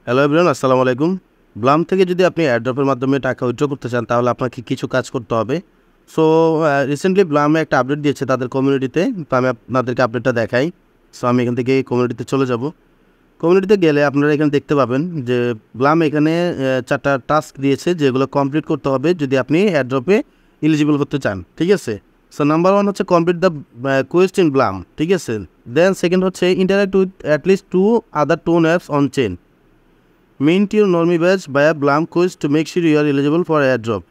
Hello everyone, আসসালামু আলাইকুম। Blum থেকে যদি আপনি এয়ারড্রপের মাধ্যমে টাকা উইথড্র করতে চান তাহলে আপনাকে কিছু কাজ করতে হবে। সো রিসেন্টলি ব্লামে একটা আপডেট দিয়েছে তাদের কমিউনিটিতে, তো আমি আপনাদেরকে আপডেটটা দেখাই। সো আমি এখান থেকে কমিউনিটিতে চলে যাব। কমিউনিটিতে গেলে আপনারা এখানে দেখতে পাবেন যে ব্লাম এখানে 4টা টাস্ক দিয়েছে যেগুলো কমপ্লিট করতে হবে যদি আপনি এয়ারড্রপে এলিজিবল হতে চান। ঠিক আছে, সো নাম্বার 1 হচ্ছে complete the Quest in Blum. ঠিক আছে, দেন সেকেন্ড হচ্ছে interact with at least 2 other tone apps on chain. Mint your normie badge via Blam quiz to make sure you are eligible for airdrop.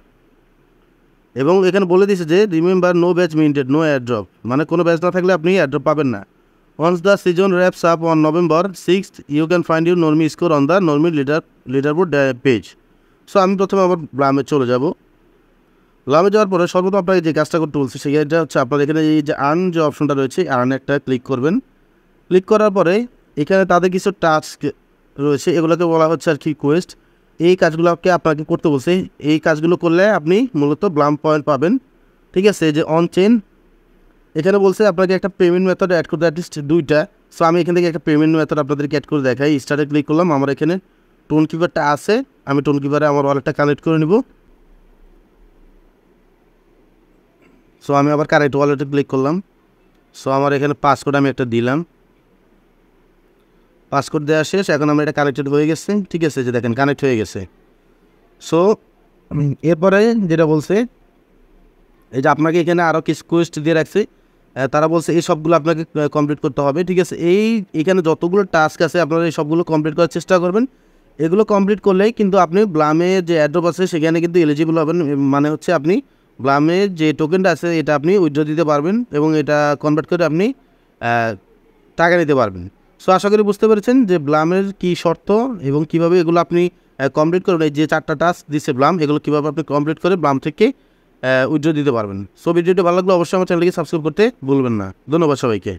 এবং এখানে বলে দিয়েছে যে remember no batch minted no airdrop, মানে কোনো batch না থাকলে আপনি এয়ারড্রপ পাবেন না। Once the season wraps up on November 6th you can find your normie score on the normie leaderboard page. So আমি প্রথমে আবার ব্লামে চলে যাব। ব্লামে যাওয়ার পরে সর্বপ্রথম আপনাকে যে কাজটা করতে বলছি সেটা হচ্ছে আপনার এখানে এই যে আর্ন যে অপশনটা রয়েছে আর্ন একটা ক্লিক করবেন। ক্লিক করার পরে এখানে তাদের কিছু টাস্ক রয়েছে, এগুলোকে বলা হচ্ছে আর কি কোয়েস্ট। এই কাজগুলোকে আপনাকে করতে বলছে, এই কাজগুলো করলে আপনি মূলত ব্লাম পয়েন্ট পাবেন। ঠিক আছে, যে অন চেন এখানে বলছে আপনাকে একটা পেমেন্ট মেথড অ্যাড করতে, অ্যাটলিস্ট 2টা। সো আমি এখান থেকে একটা পেমেন্ট মেথড আপনাদেরকে অ্যাড করে দেখাই। স্টার্টে ক্লিক করলাম, আমার এখানে টোন কিপারটা আছে, আমি টোন কিপারে আমার ওয়ালেটটা কানেক্ট করে নিব। সো আমি আবার কারেক্ট ওয়ালেটে ক্লিক করলাম। সো আমার এখানে পাসকোড আমি একটা দিলাম, পাসকোড দেওয়া শেষ। এখন আমরা এটা কানেক্টেড হয়ে গেছে। ঠিক আছে, যে দেখেন কানেক্ট হয়ে গেছে। সো এরপরে যেটা বলছে এই যে আপনাকে এখানে আরও কিছু কোয়েস্ট দিয়ে রাখছে, তারা বলছে এই সবগুলো আপনাকে কমপ্লিট করতে হবে। ঠিক আছে, এখানে যতগুলো টাস্ক আছে আপনারা এই সবগুলো কমপ্লিট করার চেষ্টা করবেন। এগুলো কমপ্লিট করলেই কিন্তু আপনি ব্লামের যে অ্যাড্রপ আছে সেখানে কিন্তু এলিজিবল হবেন। মানে হচ্ছে আপনি ব্লামের যে টোকেনটা আছে এটা আপনি উইথড্র দিতে পারবেন এবং এটা কনভার্ট করে আপনি টাকা নিতে পারবেন। সো আশা করি বুঝতে পেরেছেন যে ব্লামের কী শর্ত এবং কীভাবে এগুলো আপনি কমপ্লিট করবেন। এই যে 4টা টাস্ক দিচ্ছে ব্লাম, এগুলো কীভাবে আপনি কমপ্লিট করে ব্লাম থেকে উইথড্র দিতে পারবেন। সো ভিডিওটি ভালো লাগলে অবশ্যই আমার চ্যানেলকে সাবস্ক্রাইব করতে ভুলবেন না। ধন্যবাদ সবাইকে।